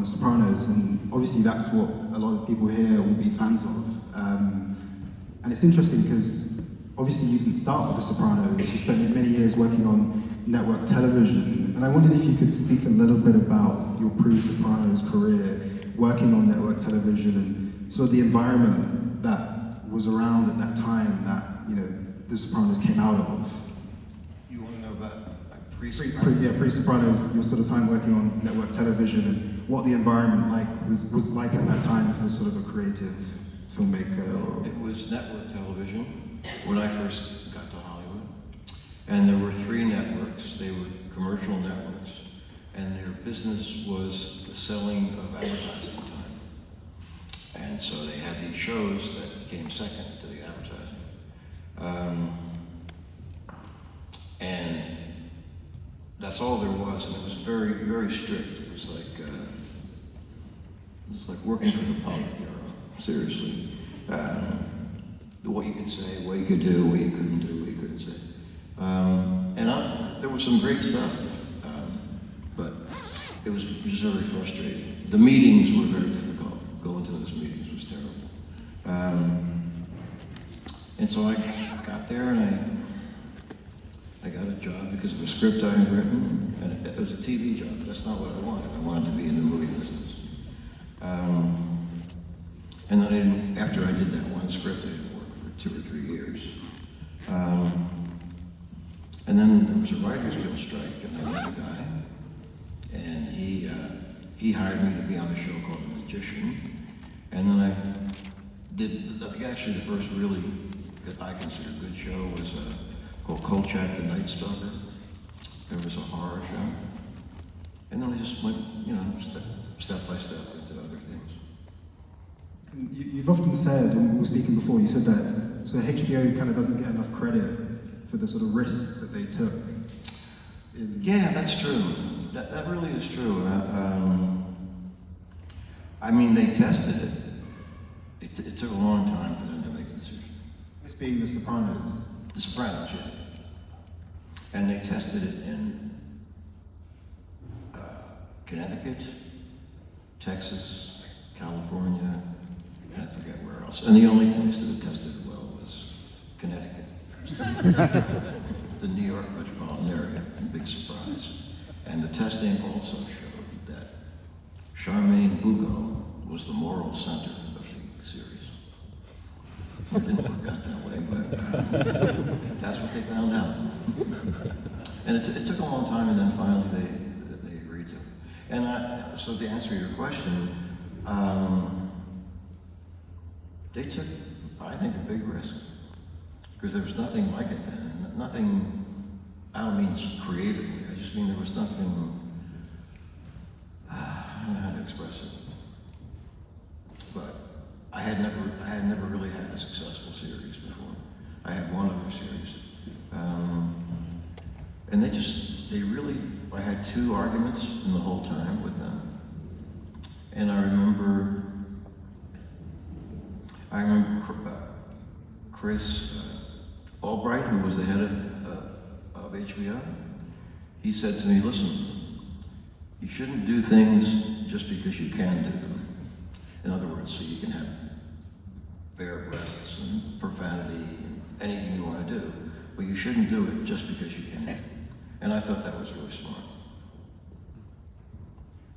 The Sopranos, and obviously that's what a lot of people here will be fans of. And it's interesting because obviously you didn't start with The Sopranos, you spent many years working on network television, and I wondered if you could speak a little bit about your pre-Sopranos career, working on network television, and sort of the environment that was around at that time that, you know, The Sopranos came out of. You want to know about pre-Sopranos? Pre-Sopranos, your sort of time working on network television, and what the environment was like at that time for sort of a creative filmmaker. It was network television when I first got to Hollywood, and there were 3 networks. They were commercial networks, and their business was the selling of advertising time. And so they had these shows that came second to the advertising. And that's all there was, and it was very, very strict. It was like working for the public, seriously. What you could say, what you could do, what you couldn't do, what you couldn't say. There was some great stuff, but it was just very frustrating. The meetings were very difficult. Going to those meetings was terrible. And so I got there and I got a job because of a script I had written, and it was a TV job. That's not what I wanted. I wanted to be in the movie business. And then after I did that one script, I didn't work for 2 or 3 years. And then there was a writer's guild strike, and I met a guy, and he hired me to be on a show called The Magician. And then I did, actually the first really, that I consider good show was called Kolchak the Night Stalker. There was a horror show. And then I just went, you know, step by step into other things. You've often said, and we were speaking before, you said that so HBO kind of doesn't get enough credit for the sort of risk that they took. Yeah, that's true. That really is true. I mean, they tested it. It took a long time for them to make a decision. This being The Sopranos. The Sopranos, yeah. And they tested it in Connecticut, Texas, California, and I forget where else. And the only place that it tested it well was Connecticut. The New York metropolitan area, and big surprise. And the testing also showed that Charmaine Bugo was the moral center of the series. It didn't work out that way, but that's what they found out. And it took a long time, and then finally they agreed to it. And so to answer your question, they took, I think, a big risk. Because there was nothing like it then. Nothing, I don't mean creatively, I just mean there was nothing, I don't know how to express it. But I had never really had a successful series before. I had one other series. And I had 2 arguments in the whole time with them. And I remember Chris Albright, who was the head of HBO, he said to me, listen, you shouldn't do things just because you can do them. In other words, so you can have bare breasts and profanity and anything you want to do, but you shouldn't do it just because you can. And I thought that was really smart.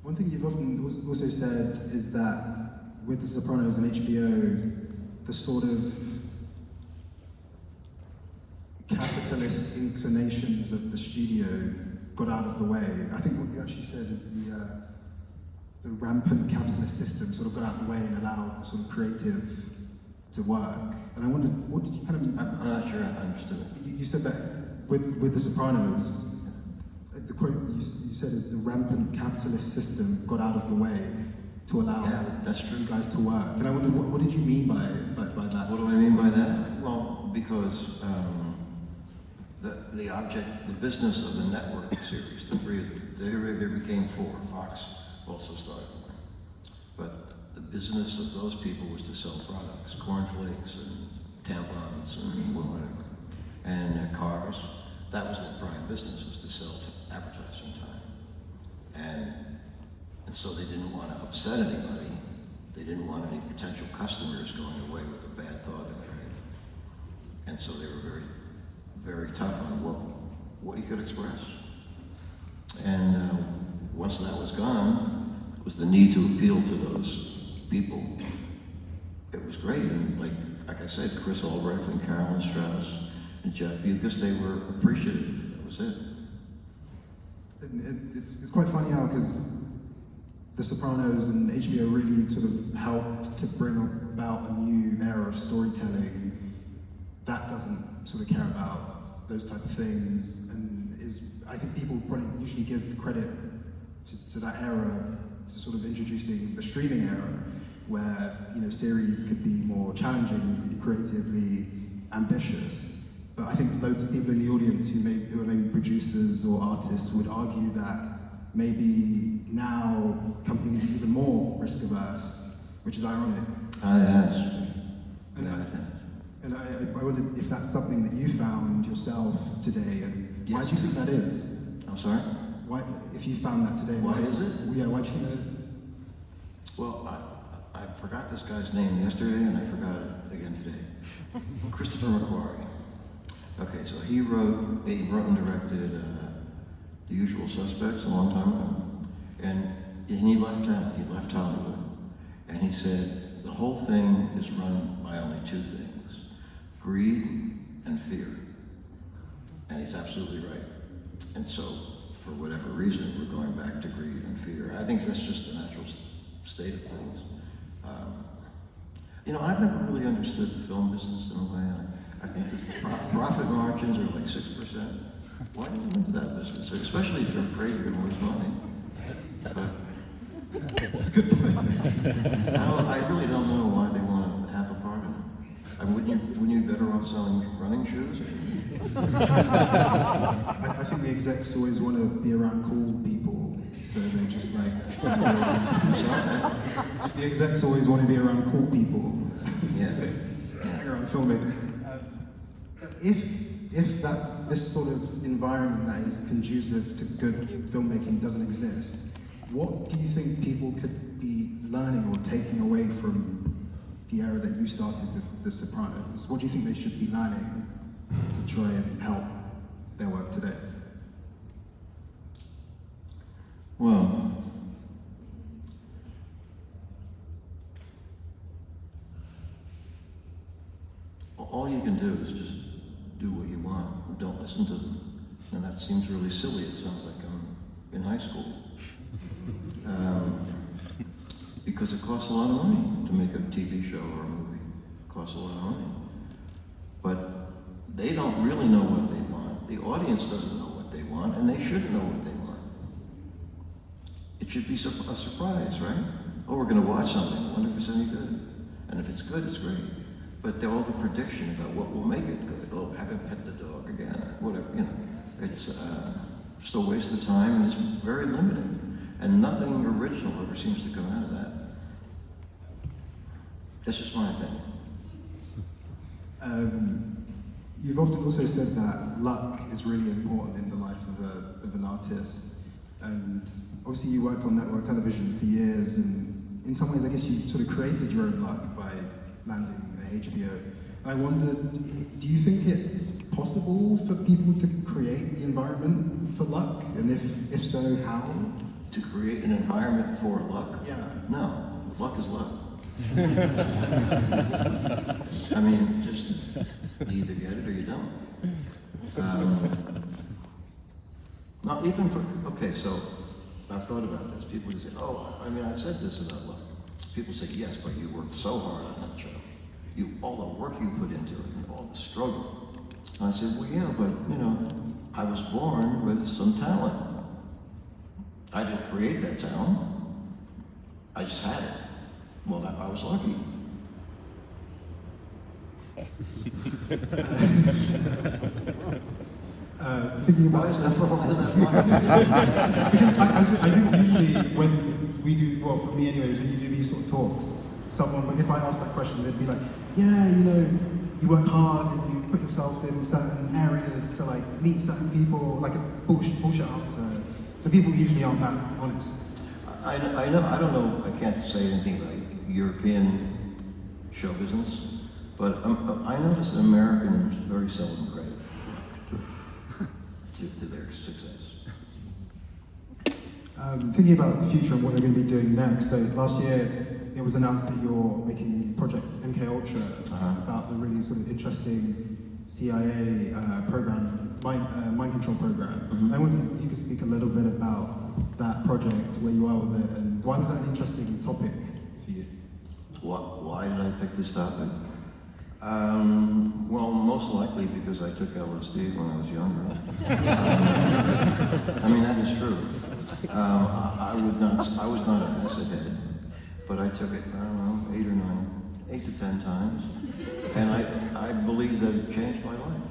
One thing you've often also said is that with The Sopranos and HBO, the sort of capitalist inclinations of the studio got out of the way. I think what you actually said is the rampant capitalist system sort of got out of the way and allowed the sort of creative to work. And I wondered, what did you kind of... I'm not sure I understood it. You said that with The Sopranos, the quote that you said is the rampant capitalist system got out of the way to allow that's true. you guys to work. And I wondered, what did you mean by that? What do I mean by that? Well, because the business of the network series, the 3 of them, there became 4. Fox also started one. But the business of those people was to sell products, cornflakes and tampons and whatever, and cars. That was their prime business, was to sell advertising time. And And so they didn't want to upset anybody. They didn't want any potential customers going away with a bad thought in their head. And so they were very, very tough on what you could express. And once that was gone, it was the need to appeal to those people. It was great, and like I said, Chris Albrecht and Carolyn Strauss and Jeff Bucas, they were appreciative. That was it. It's quite funny now because The Sopranos and HBO really sort of helped to bring about a new era of storytelling that doesn't sort of care about those type of things, and I think people probably usually give credit to that era, to sort of introducing the streaming era, where series could be more challenging, creatively ambitious. But I think loads of people in the audience who are maybe producers or artists would argue that maybe now companies are even more risk averse, which is ironic. Yes. And I wondered if that's something that you found yourself today, and why do you think that is? I'm sorry? Why, if you found that today, Why is it? Yeah, why do you think that is? Well, I forgot this guy's name yesterday, and I forgot it again today. Christopher McQuarrie. Okay, so he wrote and directed The Usual Suspects a long time ago, and he left town. He left Hollywood, and he said the whole thing is run by only two things: greed and fear. And he's absolutely right. And so, for whatever reason, we're going back to greed and fear. I think that's just the natural state of things. I've never really understood the film business in a way. I think the profit margins are like 6%. Why do you go into that business? Especially if you're afraid you're going to lose money. But That's a good point. I really don't know why they want to have a part in it. I mean, wouldn't you be better off selling running shoes? I think the execs always want to be around cool people, so they're just like... The execs always want to be around cool people. Yeah. Around filmmaking. If this sort of environment that is conducive to good filmmaking doesn't exist, what do you think people could be learning or taking away from the era that you started with The Sopranos? What do you think they should be learning to try and help their work today? Well, all you can do is just do what you want. Don't listen to them. And that seems really silly. It sounds like I'm in high school. Because it costs a lot of money to make a TV show or a movie. It costs a lot of money. But they don't really know what they want. The audience doesn't know what they want, and they shouldn't know what they want. It should be a surprise, right? Oh, we're going to watch something. I wonder if it's any good. And if it's good, it's great. But all the prediction about what will make it good. Oh, have him pet the dog again, or whatever. It's just a waste of time, and it's very limiting. And nothing original ever seems to come out of that. That's just my opinion. You've often also said that luck is really important in the life of an artist. And obviously you worked on network television for years, and in some ways I guess you sort of created your own luck by landing at HBO. I wondered, do you think it's possible for people to create the environment for luck? And if so, how? To create an environment for luck? Yeah. No, luck is luck. I mean, just you either get it or you don't. Not even for, okay, so I've thought about this. People say, oh, I mean, I've said this about luck. People say, yes, but you worked so hard on that show. All the work you put into it and all the struggle. And I said, well, yeah, but, I was born with some talent. I didn't create that talent. I just had it. Well, I was lucky. Thinking about Why is that funny? because I think usually when we do, well, for me anyways, when you do these sort of talks, someone, if I ask that question, they'd be like, yeah, you work hard and you put yourself in certain areas to like meet certain people, like a bullshit answer. So people usually aren't that honest. I know, I don't know, I can't say anything about European show business, but I notice that Americans very seldom credit to their success. Thinking about the future and what you're going to be doing next, so last year it was announced that you're making Project MK Ultra about the really sort of interesting CIA program, mind control program. I wonder if you could speak a little bit about that project, where you are with it, and why was that an interesting topic for you? Why did I pick this topic? Well, most likely because I took LSD when I was younger. I mean, that is true. I was not an acid head, but I took it, I don't know, 8 to 10 times, and I believe that it changed my life.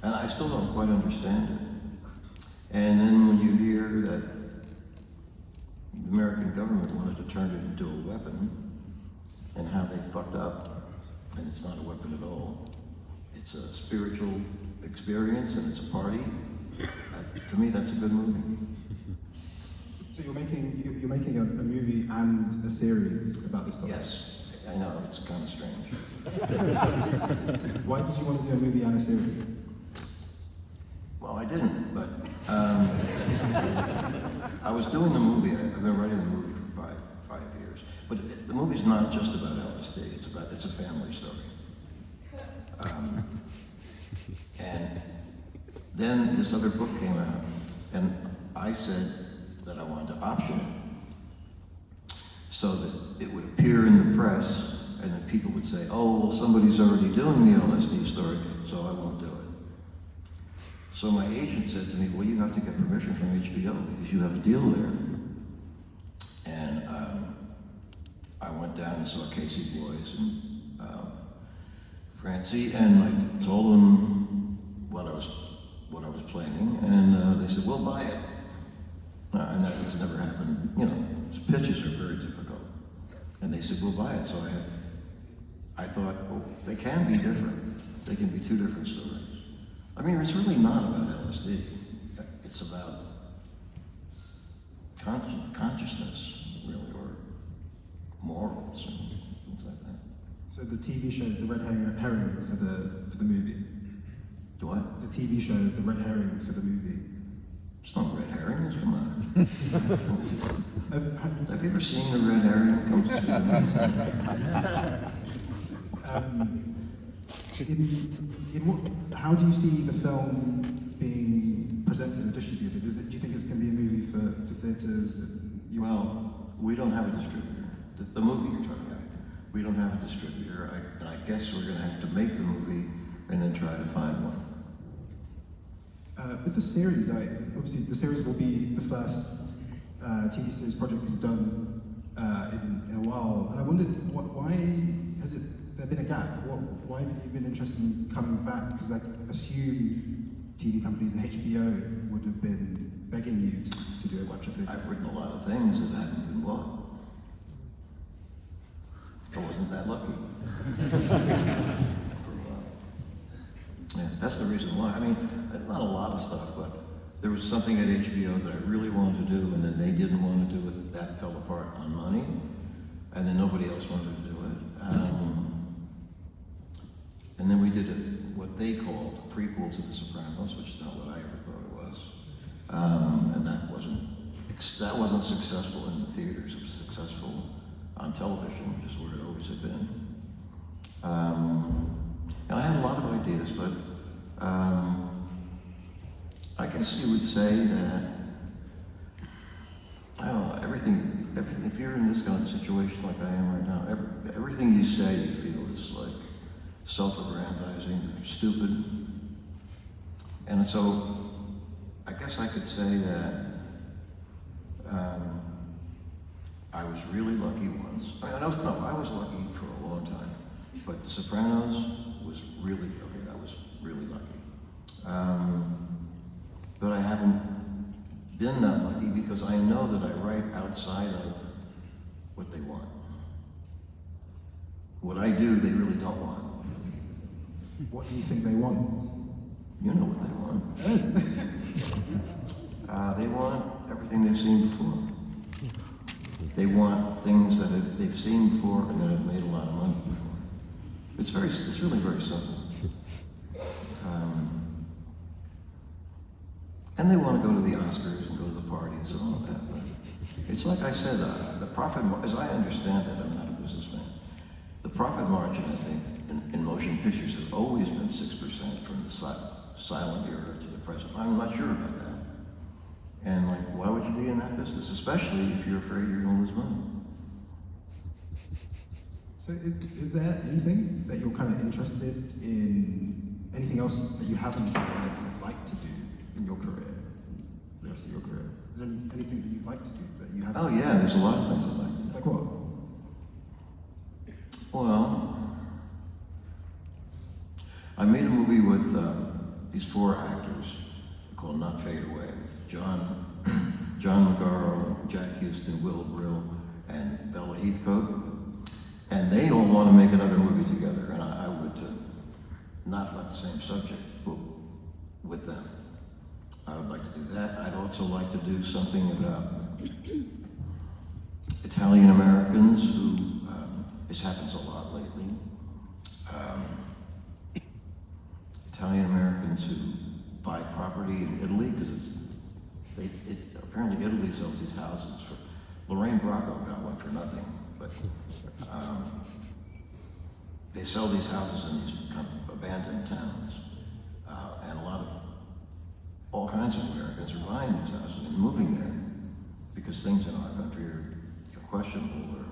And I still don't quite understand it. And then when you hear that the American government wanted to turn it into a weapon, and how they fucked up, and it's not a weapon at all. It's a spiritual experience, and it's a party. To me, that's a good movie. So you're making a movie and a series about this topic? Yes, I know, it's kind of strange. Why did you want to do a movie and a series? Well, I didn't, but I was doing the movie. I've been writing the movie for five years. But the movie's not just about LSD. It's a family story. And then this other book came out, and I said that I wanted to option it so that it would appear in the press, and that people would say, "Oh, well, somebody's already doing the LSD story, so I won't do it." So my agent said to me, "Well, you have to get permission from HBO because you have a deal there." And I went down and saw Casey Boys and Francie, and I told them what I was planning, and they said, "We'll buy it." And that has never happened. You know, pitches are very difficult. And they said, "We'll buy it." So I thought, well, they can be different. They can be two different stories. I mean, it's really not about LSD. It's about consciousness, really, or morals and things like that. So the TV show is the red herring for the movie. Do what? The TV show is the red herring for the movie. It's not red herring. Come on. Have you ever seen the red herring? Come to how do you see the film being presented and distributed? Do you think it's going to be a movie for theatres? Well, we don't have a distributor. The movie you're talking about. We don't have a distributor, and I guess we're going to have to make the movie and then try to find one. With the series, obviously the series will be the first TV series project we've done in a while, and I wondered why has there been a gap? Why have you been interested in coming back? Because I assume TV companies and HBO would have been begging you to do a bunch of things. I've written a lot of things that haven't been bought. I wasn't that lucky. Yeah, that's the reason why. I mean, not a lot of stuff, but there was something at HBO that I really wanted to do, and then they didn't want to do it. That fell apart on money, and then nobody else wanted to do it. And then we did what they called a prequel to The Sopranos, which is not what I ever thought it was. And that wasn't successful in the theaters. It was successful on television, which is where it always had been. And I had a lot of ideas, but I guess you would say that, I don't know, everything, if you're in this kind of situation like I am right now, everything you say you feel is like self-aggrandizing, stupid. And so I guess I could say that I was really lucky once. I mean, I was lucky for a long time, but The Sopranos was really, okay, I was really lucky. But I haven't been that lucky because I know that I write outside of what they want. What I do, they really don't want. What do you think they want? You know what they want. They want everything they've seen before. They want things that they've seen before and that have made a lot of money before. It's really very simple. And they want to go to the Oscars and go to the parties and all of that. But it's like I said, the profit, as I understand it, I'm not a businessman, the profit margin, I think, in motion pictures has always been 6% from the silent era to the present. I'm not sure about that. And like, why would you be in that business? Especially if you're afraid you're going to lose money. So is there anything that you're kind of interested in, anything else that you haven't done that you'd like to do in your career, the rest of your career? Is there anything that you'd like to do that you haven't? Oh yeah, there's a lot of things I'd like to do. Like what? Well, I made a movie with these 4 actors called Not Fade Away, with John Magaro, Jack Houston, Will Brill, and Bella Heathcote. And they all want to make another movie together, and I would not about the same subject, but with them. I would like to do that. I'd also like to do something about Italian Americans who, this happens a lot lately. Italian Americans who buy property in Italy, because apparently Italy sells these houses for, Lorraine Bracco got one for nothing, but they sell these houses in these kind of abandoned towns, and a lot of, all kinds of Americans are buying these houses and moving there because things in our country are questionable.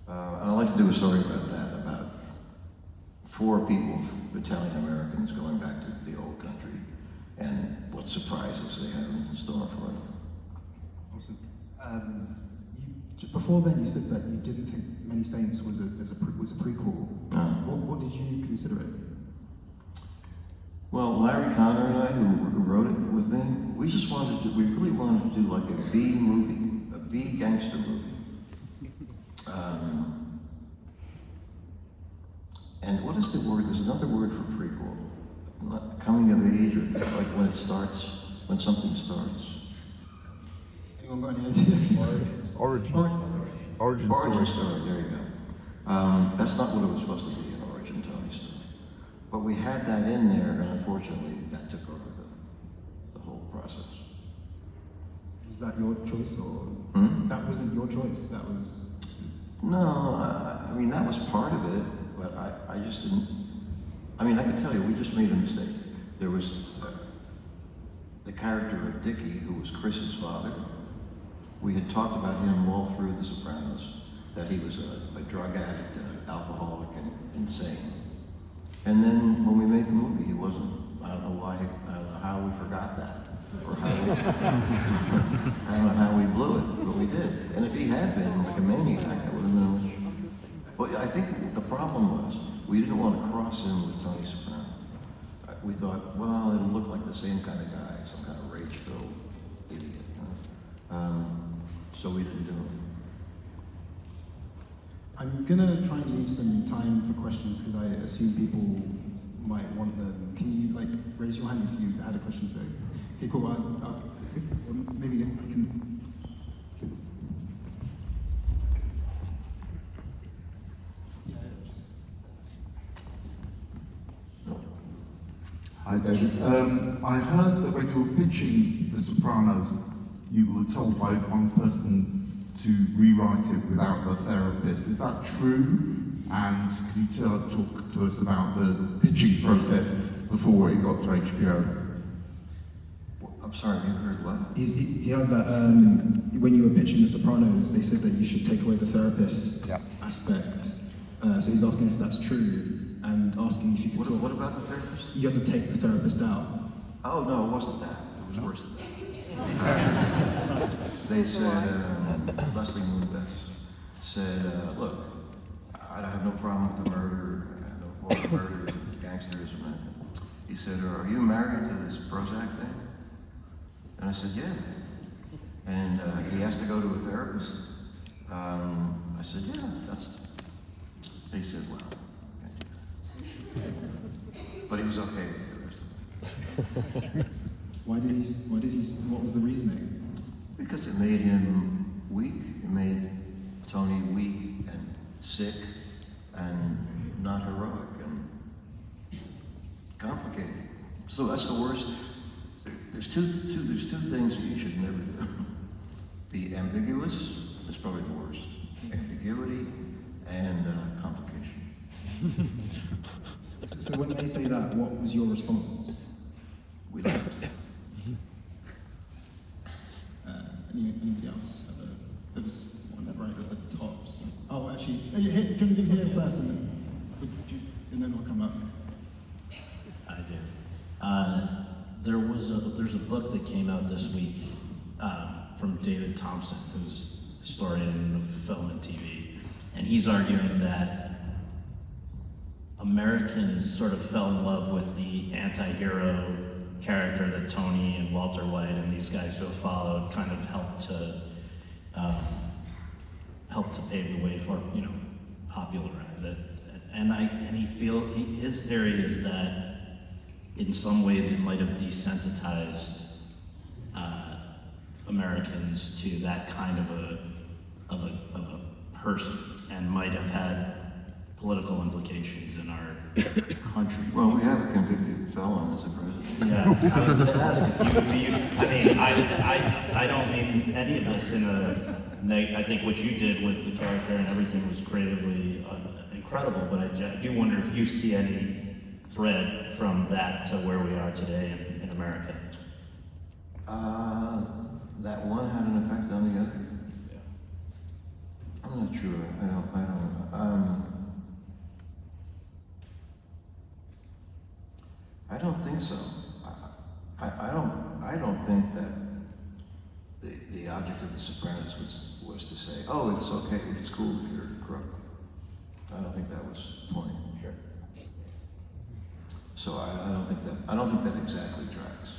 And I'd like to do a story about that, about 4 people, Italian Americans, going back to the old country and what surprises they have in store for them. Awesome. Before then, you said that you didn't think Many Saints was a prequel. What did you consider it? Well, Larry Connor and I, who wrote it with me, we really wanted to do like a B movie, a B gangster movie. And what is the word? There's another word for prequel. Coming of age, or like when it starts, when something starts. Anyone got any idea? Origin story. Origin story, there you go. That's not what it was supposed to be, an origin Tony story. But we had that in there, and unfortunately, that took over the whole process. Was that your choice, or that wasn't your choice? That was. No, I mean that was part of it, but I just didn't. I mean, I can tell you, we just made a mistake. There was the character of Dickie, who was Chris's father. We had talked about him all through The Sopranos, that he was a drug addict and an alcoholic and insane. And then when we made the movie, he wasn't. I don't know why. I don't know how we forgot that, or how we, I don't know how we blew it, but we did. And if he had been like a maniac, it would have been much. But I think the problem was we didn't want to cross him with Tony Soprano. We thought, well, it'll look like the same kind of guy, some kind of rage-filled idiot. So we didn't do it. I'm gonna try and leave some time for questions because I assume people might want them. Can you like raise your hand if you had a question? So, okay, cool. Maybe I can. Hi, David. I heard that when you were pitching The Sopranos, you were told by one person to rewrite it without the therapist. Is that true? And can you talk to us about the pitching process before it got to HBO? I'm sorry, you heard what? He heard that when you were pitching The Sopranos, they said that you should take away the therapist aspect. So he's asking if that's true and asking if you could talk. What about the therapist? You had to take the therapist out. Oh, no, it wasn't that. It was worse than that. They said, Leslie Moonves said, look, I have no problem with the murder, I have no problem with murder, gangsterism. He said, are you married to this Prozac thing? And I said, yeah. And he has to go to a therapist. I said, yeah, they said, well, but he was okay with the rest of it. What was the reasoning? Because it made him weak, it made Tony weak and sick and not heroic and complicated. So that's the worst. There's two things that you should never do. Be ambiguous, that's probably the worst. Ambiguity and complication. So when they say that, what was your response? We left. Anybody else? There was one right at the top. Oh, actually, do you want to give here first, and then I'll come up. I do. There's a book that came out this week from David Thompson, who's a historian of film and TV, and he's arguing that Americans sort of fell in love with the anti-hero character that Tony and Walter White and these guys who have followed kind of helped to pave the way for, popularize that. His theory is that in some ways it might have desensitized Americans to that kind of a person, and might have had political implications in our country. Well, we have a convicted felon as a president. Yeah, I was going to ask if you. I mean, I don't mean any of this in a I think what you did with the character and everything was creatively incredible, but I do wonder if you see any thread from that to where we are today in America. That one had an effect on the other. Yeah. I'm not sure. I don't think so. I don't think that the object of The Sopranos was to say, oh, it's okay, it's cool if you're a crook. I don't think that was the point. Sure. So I don't think that exactly tracks.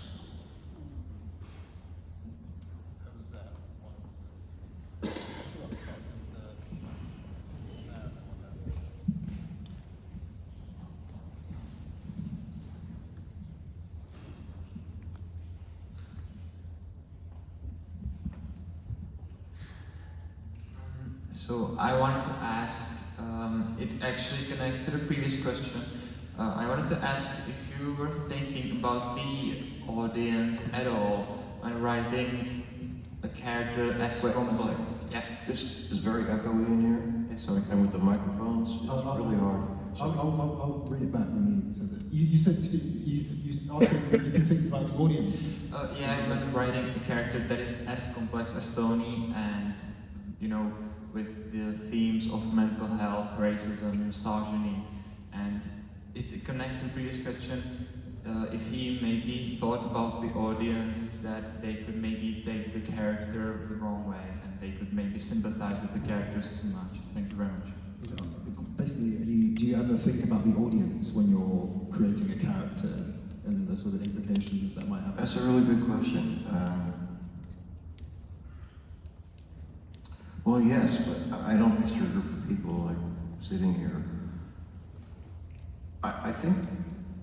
That was So I wanted to ask, it actually connects to the previous question. I wanted to ask if you were thinking about the audience at all when writing a character as Wait, hold on a second. Yeah. This is very echoey in here, Yeah, sorry. and with the microphones, it's really hard. I'll read it back when he says it. You said you asked him if he thinks about the audience. Yeah, when writing a character that is as complex as Tony, and with the themes of mental health, racism, misogyny, and it connects to the previous question. If he maybe thought about the audience, that they could maybe take the character the wrong way, and they could maybe sympathize with the characters too much. Thank you very much. Basically, do you ever think about the audience when you're creating a character and the sort of implications that might have? That's a really good question. Well, yes, but I don't picture a group of people like sitting here. I think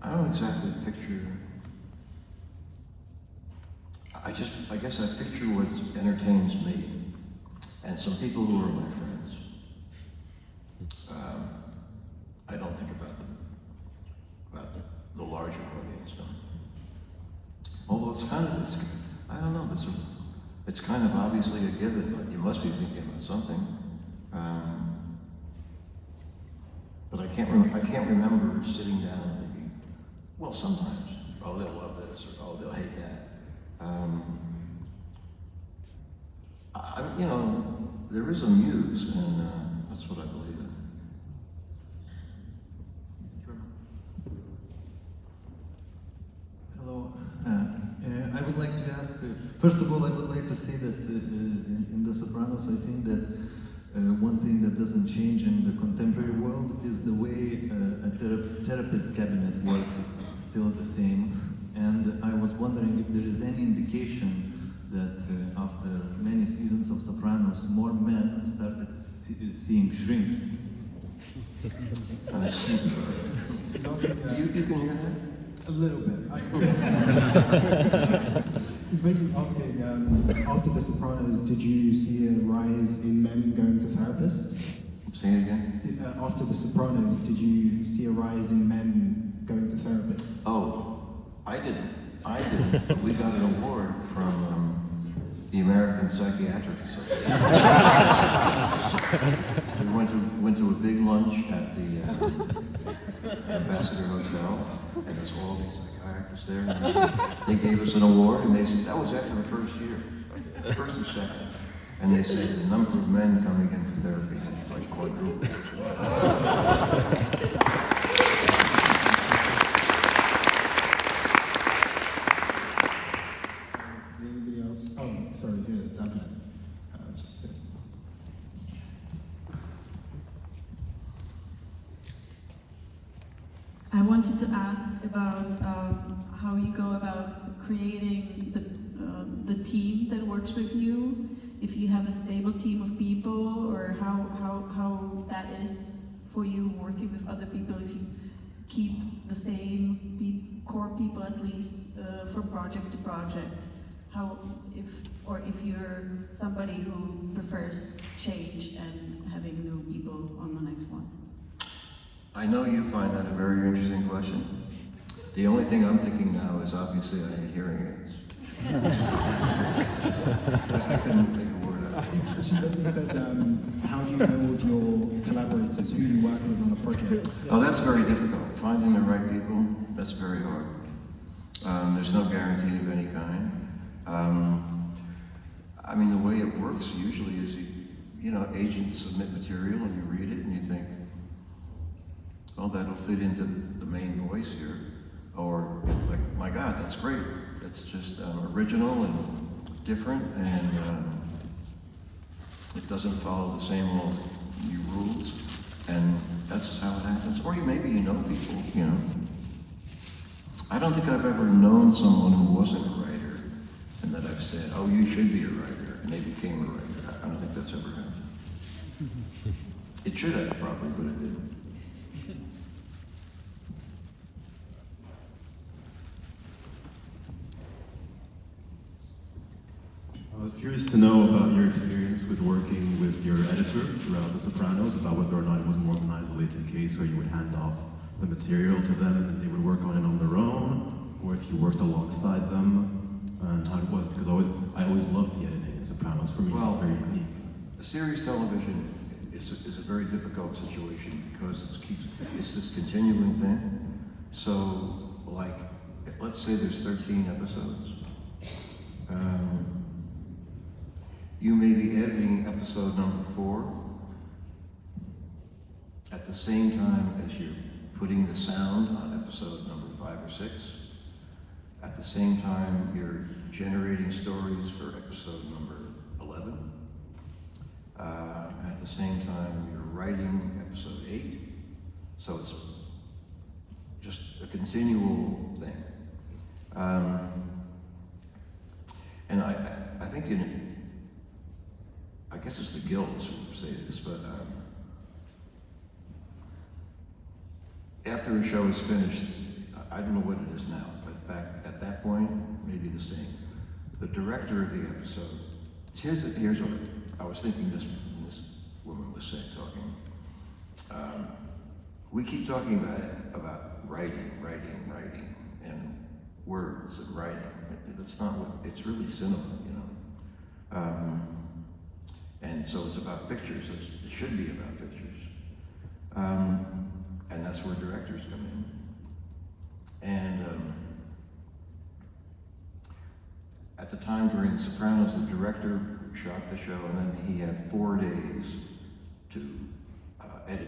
I don't exactly picture. I guess I picture what entertains me, and some people who are my friends. I don't think about the larger audience. No. Although it's I don't know. It's kind of obviously a given. But you must be thinking about something. But I can't remember sitting down and thinking. Well, sometimes, oh, they'll love this, or oh, they'll hate that. There is a muse, and that's what I believe in. Hello. I would like to ask, first of all, I would like to say that in The Sopranos, I think that one thing that doesn't change in the contemporary world is the way a therapist cabinet works. It's still the same. And I was wondering if there is any indication that after many seasons of Sopranos, more men started seeing shrinks. You can hear that? A little bit. He's basically asking, after The Sopranos, did you see a rise in men going to therapists? therapist? Say it again? After The Sopranos, did you see a rise in men going to therapists? Oh, I didn't. We got an award from the American Psychiatric Society. We went to a big lunch at the Ambassador Hotel, and there's all these psychiatrists there. And they gave us an award, and they said that was after the first year, first and second. And they said the number of men coming in for therapy is like quadrupled. Anybody else? Oh, sorry, here, down there. Just here. I wanted to ask about how you go about creating the team that works with you. If you have a stable team of people, or how that is for you working with other people. If you keep the same core people at least from project to project. If you're somebody who prefers change and having new people on the next one. I know you find that a very interesting question. The only thing I'm thinking now is obviously I need hearing aids. I couldn't think a word out. She basically said, how do you build your collaborators, who you work with on a project? Oh, that's very difficult. Finding the right people, that's very hard. There's no guarantee of any kind. I mean, the way it works usually is agents submit material and you read it and you think, oh, that'll fit into the main voice here. Or it's like, my God, that's great. That's just original and different, and it doesn't follow the same old new rules. And that's how it happens. Or maybe you know people, I don't think I've ever known someone who wasn't a writer and that I've said, oh, you should be a writer, and they became a writer. I don't think that's ever happened. It should have probably, but it didn't. I was curious to know about your experience with working with your editor throughout The Sopranos, about whether or not it was more of an isolated case where you would hand off the material to them and then they would work on it on their own, or if you worked alongside them, and how it was, because I always loved the editing in Sopranos. For me, Well, it's very unique. Series television is a very difficult situation because it's this continuing thing. So, like, let's say there's 13 episodes. You may be editing episode number 4 at the same time as you're putting the sound on episode number 5 or 6. At the same time, you're generating stories for episode number 11. At the same time, you're writing episode 8. So it's just a continual thing. And I think I guess it's the guilds who say this, but after a show is finished, I don't know what it is now, but back at that point, maybe the same. The director of the episode, here's what I was thinking this woman was saying, talking. We keep talking about writing, and words and writing. That's not what, it's really cinema, and so it's about pictures. It should be about pictures. And that's where directors come in. And at the time during The Sopranos, the director shot the show, and then he had 4 days to edit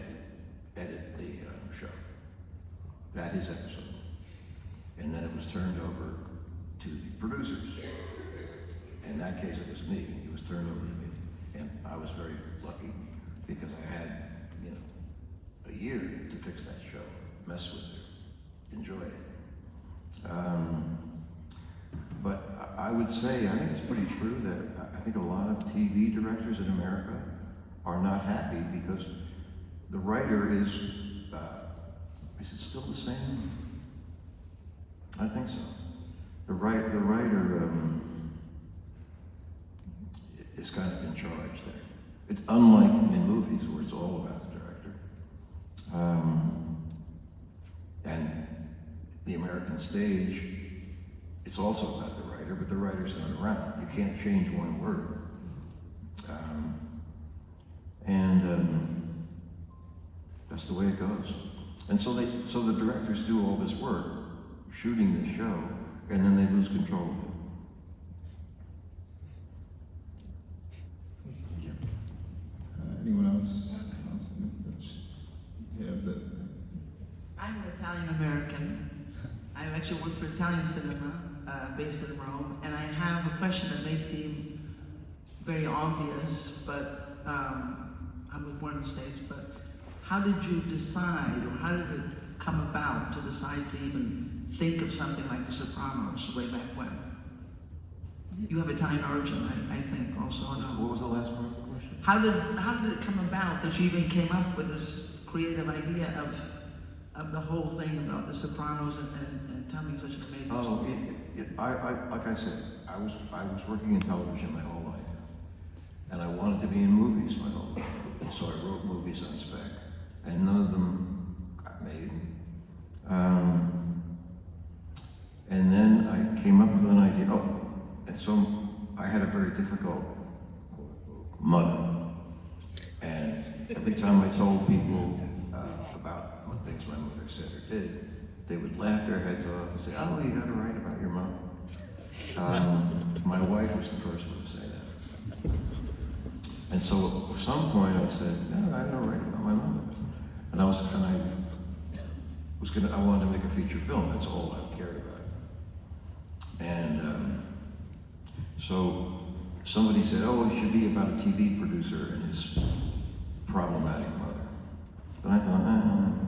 the show. That his episode. And then it was turned over to the producers. In that case, it was me. It was turned over to me. And I was very lucky because I had, a year to fix that show, mess with it, enjoy it. But I would say, I think it's pretty true that I think a lot of TV directors in America are not happy because the writer is it still the same? I think so. The writer is kind of in charge there. It's unlike in movies. it's all about the director. And the American stage, it's also about the writer, but the writer's not around. You can't change one word. That's the way it goes. And so the directors do all this work, shooting the show, and then they lose control of it. Anyone else? I'm an Italian American. I actually work for Italian cinema, based in Rome, and I have a question that may seem very obvious, but I was born in the States, but how did you decide, or how did it come about to decide to even think of something like The Sopranos way back when? You have Italian origin, I think, also. No? What was the last part of the question? How did it come about that you even came up with this creative idea of the whole thing about The Sopranos and telling such an amazing story? Like I said, I was working in television my whole life, and I wanted to be in movies my whole life. And so I wrote movies on spec, and none of them got made. And then I came up with an idea. And so I had a very difficult mother, and every time I told people about what things my mother said or did, they would laugh their heads off and say, "Oh, you got to write about your mom." My wife was the first one to say that. And so at some point I said, "No, I got to write about my mother." And I wanted to make a feature film. That's all I cared about. And so somebody said, "Oh, it should be about a TV producer and his problematic mother." But I thought,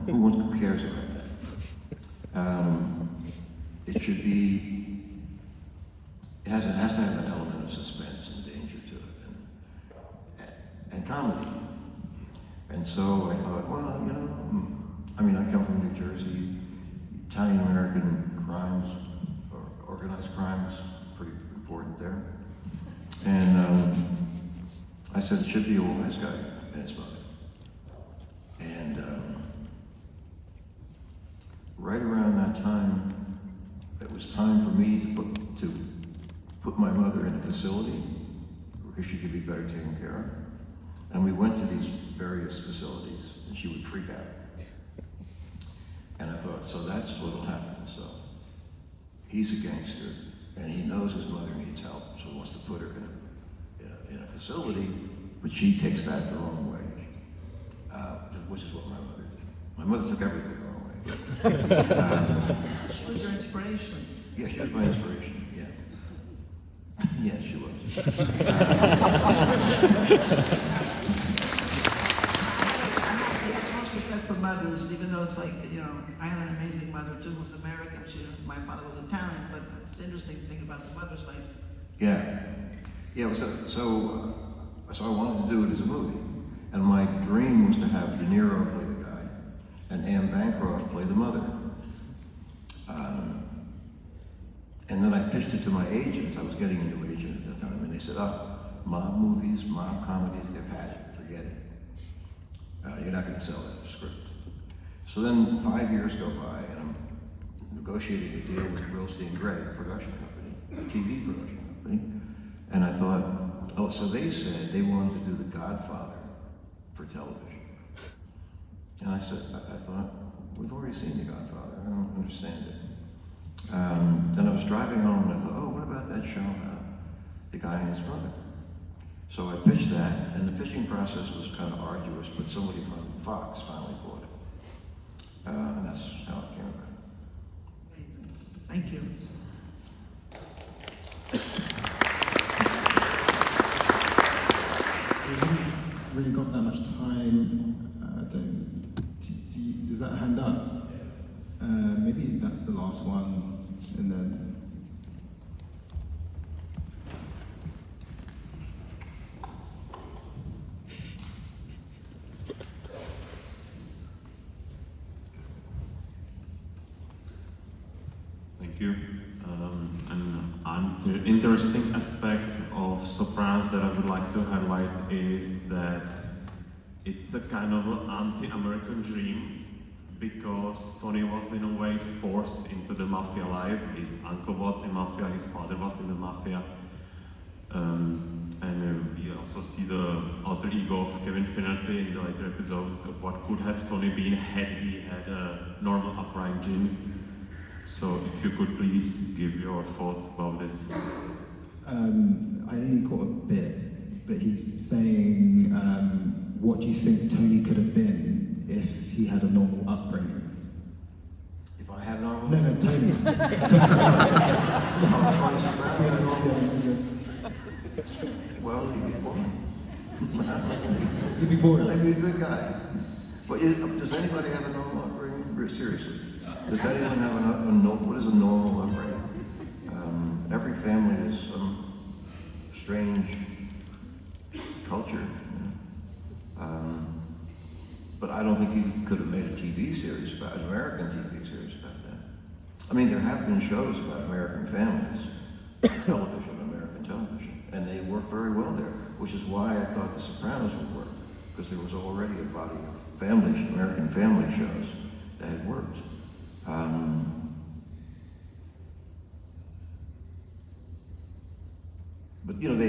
who cares about that? It should be, it has to have an element of suspense and danger to it, and comedy. And so I thought, well, I come from New Jersey. Italian-American crimes, or organized crimes, pretty important there. And I said it should be a wise guy and his mother. And right around that time, it was time for me to put my mother in a facility because she could be better taken care of. And we went to these various facilities, and she would freak out. And I thought, so that's what'll happen. So he's a gangster, and he knows his mother needs help, so he wants to put her in a facility, but she takes that the wrong way, which is what my mother did. My mother took everything the wrong way. She was your inspiration. Yeah, she was my inspiration, yeah. Yeah, she was. I have most respect for mothers, even though it's like, I had an amazing mother too, who was American. My father was Italian, but it's interesting to think about the mother's life. Yeah. So I wanted to do it as a movie. And my dream was to have De Niro play the guy and Anne Bancroft play the mother. And then I pitched it to my agents. I was getting a new agent at that time, and they said, mob movies, mob comedies, they've had it, forget it. You're not going to sell that script. So then 5 years go by, and I'm negotiating a deal with Brillstein Gray, a production company, a TV production company. And I thought, so they said they wanted to do The Godfather for television. And I said, I thought, we've already seen The Godfather. I don't understand it. Then I was driving home and I thought, what about that show about the guy and his brother? So I pitched that, and the pitching process was kind of arduous, but somebody from Fox finally bought it. And that's how it came about. Amazing. Thank you. We haven't really got that much time. Is that a hand up? Maybe that's the last one, and then. Thank you. The interesting aspect of Sopranos that I would like to highlight is that it's a kind of an anti-American dream, because Tony was in a way forced into the mafia life. His uncle was in mafia, his father was in the mafia. You also see the alter ego of Kevin Finnerty in the later episodes of what could have Tony been had he had a normal upbringing. So if you could please give your thoughts about this. I only caught a bit, but he's saying, what do you think Tony could have been if he had a normal upbringing? If I had normal... No, Tony. Well, he'd be boring. He'd be boring. He'd be a good guy. But does anybody have a normal upbringing? Seriously. Does anyone have what is a normal upbringing? Every family is some strange culture. But I don't think he could have made a TV series about an American TV series about that. I mean, there have been shows about American families, American television, and they work very well there, which is why I thought The Sopranos would work, because there was already a body of American family shows that had worked. But you know, I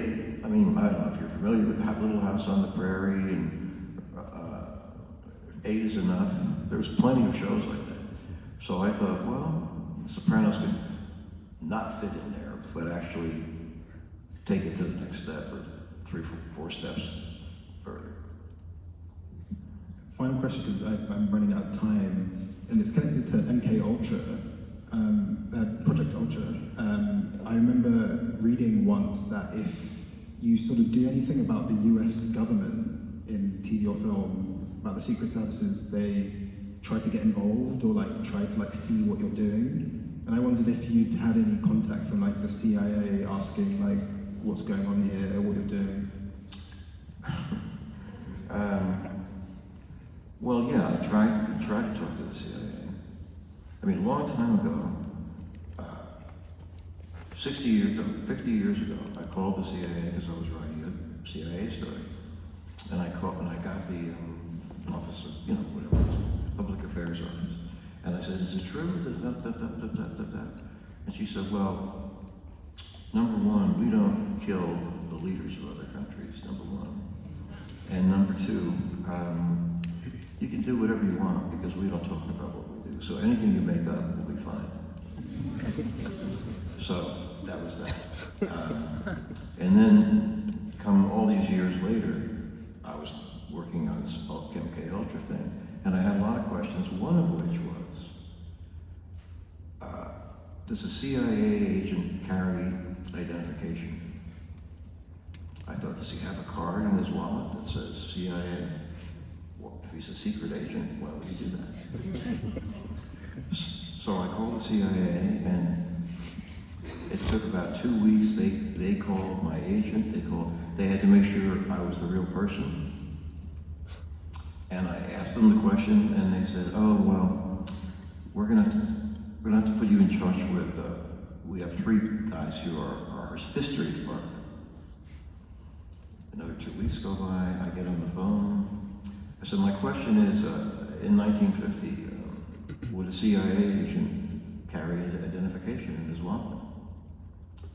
don't know if you're familiar with Little House on the Prairie and 8 is Enough. There's plenty of shows like that. So I thought, well, The Sopranos could not fit in there, but actually take it to the next step, or 3, 4 steps further. Final question, because I'm running out of time, and it's connected to MK Ultra, Project Ultra. I remember reading once that if you sort of do anything about the US government in TV or film, about the secret services, they try to get involved or try to see what you're doing. And I wondered if you'd had any contact from the CIA asking what's going on here, what you're doing. Well, yeah, I tried to talk to the CIA. I mean, a long time ago, 50 years ago, I called the CIA because I was writing a CIA story. And I got the office of, whatever it was, Public Affairs Office. And I said, is it true that? And she said, well, number one, we don't kill the leaders of other countries, number one. And number two, you can do whatever you want because we don't talk about what we do. So anything you make up will be fine. So that was that. And then come all these years later, I was working on this MK Ultra thing, and I had a lot of questions, one of which was, does a CIA agent carry identification? I thought, does he have a card in his wallet that says CIA? Well, if he's a secret agent, why would he do that? So I called the CIA, and it took about 2 weeks. They called my agent, they had to make sure I was the real person. And I asked them the question, and they said, oh, well, we're gonna have to put you in charge with, we have 3 guys who are our history department. Another 2 weeks go by, I get on the phone. I said, my question is, in 1950, would a CIA agent carry identification in his wallet?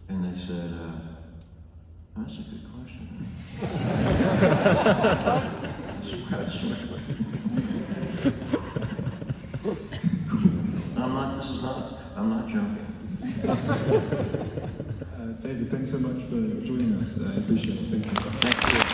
And they said, that's a good question. I'm not joking. David, thanks so much for joining us. I appreciate it. Thank you. Thank you.